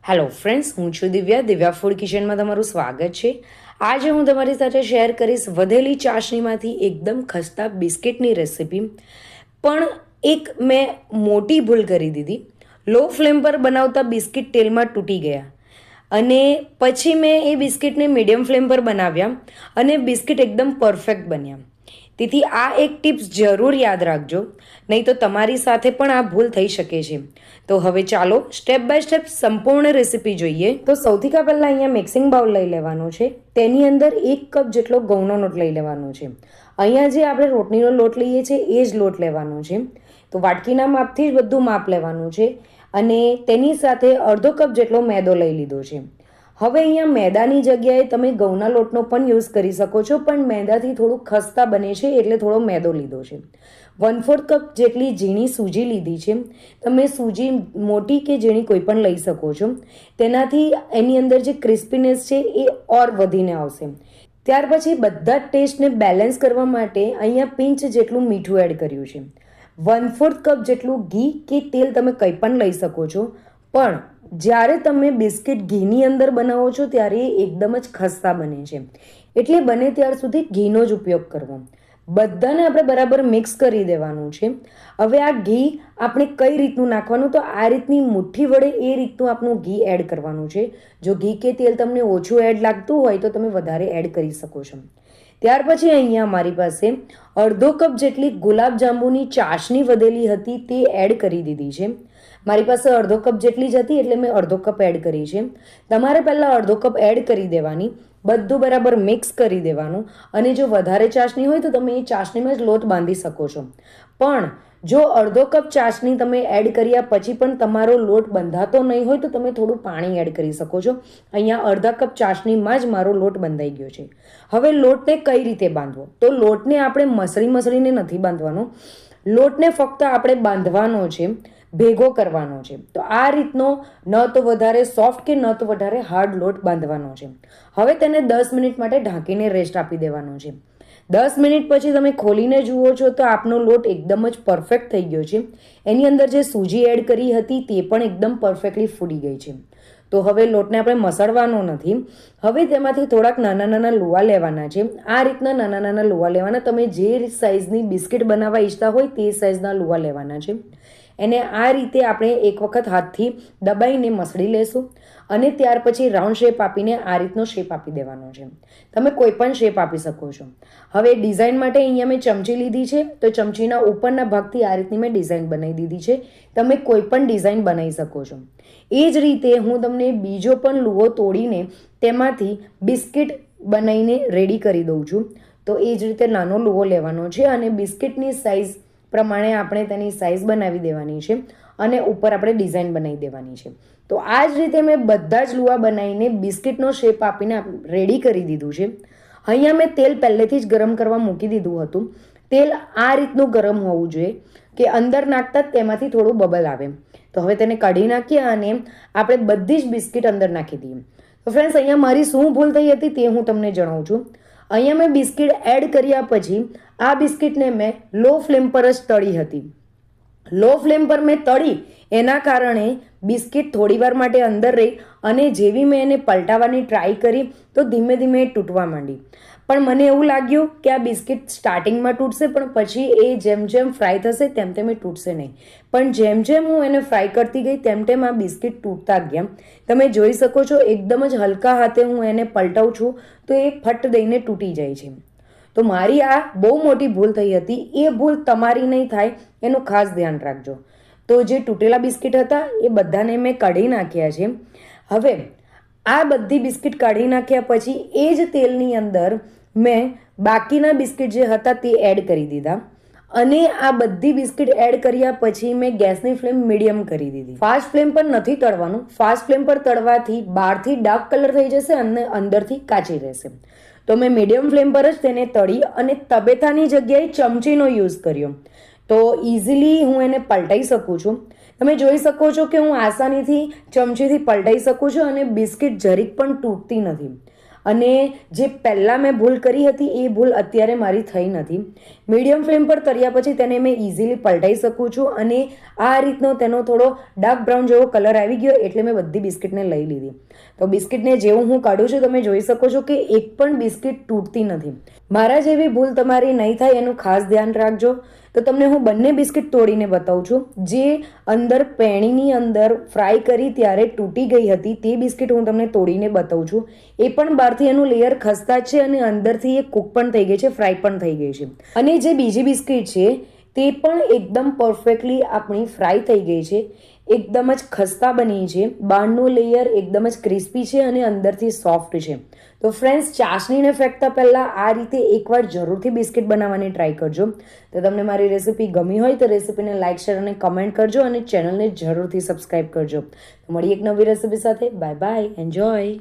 Hello friends, હું છું Divya food કિચનમાં તમારું સ્વાગત છે. આજે હું તમારી સાથે શેર કરીશ વધેલી ચાસણીમાંથી એકદમ ખસ્તા બિસ્કિટની રેસિપી. પણ એક મેં મોટી ભૂલ કરી દીધી. લો ફ્લેમ પર બનાવતા બિસ્કિટ તેલમાં તૂટી ગયા અને પછી મેં એ બિસ્કિટને મીડિયમ ફ્લેમ પર બનાવ્યા અને બિસ્કિટ એકદમ પરફેક્ટ બન્યા. તેથી આ એક ટિપ્સ જરૂર યાદ રાખજો, નહીં તો તમારી સાથે પણ આ ભૂલ થઈ શકે છે. તો હવે ચાલો સ્ટેપ બાય સ્ટેપ સંપૂર્ણ રેસીપી જોઈએ. તો સૌથી પહેલાં અહીંયા મિક્સિંગ બાઉલ લઈ લેવાનો છે. તેની અંદર 1 કપ જેટલો ઘઉંનો લોટ લઈ લેવાનો છે. અહીંયા જે આપણે રોટલીનો લોટ લઈએ છીએ એ જ લોટ લેવાનો છે. તો વાટકીના માપથી જ બધું માપ લેવાનું છે અને તેની સાથે અડધો કપ જેટલો મેદો લઈ લીધો છે. હવે અહીંયા મેદાની જગ્યાએ તમે ઘઉંના લોટનો પણ યુઝ કરી શકો છો, પણ મેદાથી થોડું ખસ્તા બને છે એટલે થોડો મેદો લીધો છે. 1/4 કપ જેટલી ઝીણી સૂજી લીધી છે. તમે સૂજી મોટી કે ઝીણી કોઈ પણ લઈ શકો છો. તેનાથી એની અંદર જે ક્રિસ્પીનેસ છે એ ઓર વધીને આવશે. ત્યાર પછી બધા જ ટેસ્ટને બેલેન્સ કરવા માટે અહીંયા પિંચ જેટલું મીઠું એડ કર્યું છે. 1/4 કપ જેટલું ઘી કે તેલ તમે કંઈ પણ લઈ શકો છો, પણ જ્યારે તમે બિસ્કિટ ઘીની અંદર બનાવો છો ત્યારે એકદમ જ ખસ્તા બને છે, એટલે બને ત્યાર સુધી ઘીનો જ ઉપયોગ કરવો. બધાને આપણે બરાબર મિક્સ કરી દેવાનું છે. હવે આ ઘી આપણે કઈ રીતનું નાખવાનું, તો આ રીતની મુઠ્ઠી વડે એ રીતનું આપણું ઘી એડ કરવાનું છે. જો ઘી કે તેલ તમને ઓછું એડ લાગતું હોય તો તમે વધારે એડ કરી શકો છો. ત્યાર પછી અહીંયા મારી પાસે અડધો કપ જેટલી ગુલાબ જાંબુની ચાસણી વધેલી હતી તે એડ કરી દીધી છે. મારી પાસે અડધો કપ જેટલી જ હતી એટલે મેં અડધો કપ એડ કરી છે. તમારે પહેલાં અડધો કપ એડ કરી દેવાની, બધું બરાબર મિક્સ કરી દેવાનું. અને જો વધારે ચાસણી હોય તો તમે એ ચાસણીમાં જ લોટ બાંધી શકો છો. પણ જો અડધો કપ ચાસણી તમે એડ કર્યા પછી પણ તમારો લોટ બંધાતો નહીં હોય તો તમે થોડું પાણી એડ કરી શકો છો. અહીંયા અડધા કપ ચાસણીમાં જ મારો લોટ બંધાઈ ગયો છે. હવે લોટને કઈ રીતે બાંધવો, તો લોટને આપણે મસળીને નથી બાંધવાનો. લોટને ફક્ત આપણે બાંધવાનો છે, ભેગો કરવાનો છે. તો આ રીતનો ન તો વધારે સોફ્ટ કે ન તો વધારે હાર્ડ લોટ બાંધવાનો છે. હવે તેને 10 મિનિટ માટે ઢાંકીને રેસ્ટ આપી દેવાનો છે. 10 મિનિટ પછી તમે ખોલીને જુઓ છો તો આપનો લોટ એકદમ જ પરફેક્ટ થઈ ગયો છે. એની અંદર જે સૂજી એડ કરી હતી તે પણ એકદમ પરફેક્ટલી ફૂલી ગઈ છે. તો હવે લોટને આપણે મસળવાનો નથી. હવે તેમાંથી થોડાક નાના નાના લુવા લેવાના છે. આ રીતના નાના નાના લુવા લેવાના. તમે જે સાઇઝની બિસ્કિટ બનાવવા ઈચ્છતા હોય તે સાઇઝના લુવા લેવાના છે. એને આ રીતે આપણે એક વખત હાથથી દબાઈને મસળી લેશું અને ત્યાર પછી રાઉન્ડ શેપ આપીને આ રીતનો શેપ આપી દેવાનો છે. તમે કોઈ પણ શેપ આપી શકો છો. હવે ડિઝાઇન માટે અહીંયા મેં ચમચી લીધી છે, તો ચમચીના ઉપરના ભાગથી આ રીતની મેં ડિઝાઇન બનાવી દીધી છે. તમે કોઈ પણ ડિઝાઇન બનાવી શકો છો. એ જ રીતે હું તમને બીજો પણ લુવો તોડીને તેમાંથી બિસ્કિટ બનાવીને રેડી કરી દઉં છું. તો એ જ રીતે નાનો લુવો લેવાનો છે અને બિસ્કિટની સાઇઝ પ્રમાણે આપણે તેની સાઇઝ બનાવી દેવાની છે અને ઉપર આપણે ડિઝાઇન બનાવી દેવાની છે. તો આ જ રીતે મેં બધા જ લુવા બનાવીને બિસ્કિટનો શેપ આપીને રેડી કરી દીધું છે. અહીંયા મેં તેલ પહેલેથી જ ગરમ કરવા મૂકી દીધું હતું. તેલ આ રીતનું ગરમ હોવું જોઈએ કે અંદર નાખતા જ તેમાંથી થોડું બબલ આવે. તો હવે તેને કાઢી નાખીએ અને આપણે બધી જ બિસ્કિટ અંદર નાખી દઈએ. તો ફ્રેન્ડ્સ, અહીંયા મારી શું ભૂલ થઈ હતી તે હું તમને જણાવું છું. અહીંયા મેં બિસ્કિટ એડ કર્યા પછી આ બિસ્કિટને મેં લો ફ્લેમ પર જ તળી હતી. લો ફ્લેમ પર મેં તળી એના કારણે બિસ્કિટ થોડીવાર માટે અંદર રહી અને જેવી મેં એને પલટાવવાની ટ્રાય કરી તો ધીમે ધીમે તૂટવા માંડી. પણ મને એવું લાગ્યું કે આ બિસ્કિટ સ્ટાર્ટિંગમાં તૂટશે, પણ પછી એ જેમ જેમ ફ્રાય થશે તેમ તેમ એ તૂટશે નહીં. પણ જેમ જેમ હું એને ફ્રાય કરતી ગઈ તેમ તેમ આ બિસ્કિટ તૂટતા ગયા. તમે જોઈ શકો છો એકદમ જ હલકા હાથે હું એને પલટાવું છું તો એ ફટ દઈને તૂટી જાય છે. તો મારી આ બહુ મોટી ભૂલ થઈ હતી. એ ભૂલ તમારી નહીં થાય એનું ખાસ ધ્યાન રાખજો. તો જે તૂટેલા બિસ્કિટ હતા એ બધાને મેં કાઢી નાખ્યા છે. હવે આ બધી બિસ્કિટ કાઢી નાખ્યા પછી એ જ તેલની અંદર મેં બાકીના બિસ્કિટ જે હતા તે એડ કરી દીધા અને આ બધી બિસ્કિટ એડ કર્યા પછી મેં ગેસની ફ્લેમ મીડિયમ કરી દીધી. ફાસ્ટ ફ્લેમ પર નથી તળવાનું. ફાસ્ટ ફ્લેમ પર તળવાથી બહારથી ડાર્ક કલર થઈ જશે અને અંદરથી કાચી રહેશે. તો મેં મીડિયમ ફ્લેમ પર જ તેને તળી અને તબેથાની જગ્યાએ ચમચીનો યુઝ કર્યો. તો ઇઝીલી હું એને પલટાઈ શકું છું. તમે જોઈ શકો છો કે હું આસાનીથી ચમચીથી પલટાઈ શકું છું અને બિસ્કિટ જરીક પણ તૂટતી નથી. અને જે પહેલાં મેં ભૂલ કરી હતી એ ભૂલ અત્યારે મારી થઈ નથી. મીડિયમ ફ્લેમ પર તળ્યા પછી તેને મેં ઇઝીલી પલટાઈ શકું છું અને આ રીતનો તેનો થોડો ડાર્ક બ્રાઉન જેવો કલર આવી ગયો એટલે મેં બધી બિસ્કિટને લઈ લીધી. તો બિસ્કિટને જેવું હું કાઢું છું તમે જોઈ શકો છો કે એક પણ બિસ્કિટ તૂટતી નથી. મારા જેવી ભૂલ તમારી નહીં થાય એનું ખાસ ધ્યાન રાખજો. તો તમને હું બંને બિસ્કિટ તોડીને બતાવું છું. જે અંદર પેણીની અંદર ફ્રાય કરી ત્યારે તૂટી ગઈ હતી તે બિસ્કિટ હું તમને તોડીને બતાવું છું. એ પણ બહારથી એનું લેયર ખસ્તા છે અને અંદરથી એ કૂક પણ થઈ ગઈ છે, ફ્રાય પણ થઈ ગઈ છે. અને જે બીજી બિસ્કિટ છે તે પણ એકદમ પરફેક્ટલી આપણી ફ્રાય થઈ ગઈ છે, એકદમ જ ખસ્તા બની છે. બહારનું લેયર એકદમ જ ક્રિસ્પી છે અને અંદરથી સોફ્ટ છે. તો ફ્રેન્ડ્સ, ચાસણીને ફેંકતા પહેલાં આ રીતે એકવાર જરૂરથી બિસ્કિટ બનાવવાની ટ્રાય કરજો. તો તમને મારી રેસીપી ગમી હોય તો રેસીપીને લાઇક, શેર અને કમેન્ટ કરજો અને ચેનલને જરૂરથી સબસ્ક્રાઈબ કરજો. તો મળીએ એક નવી રેસીપી સાથે. Bye bye, enjoy.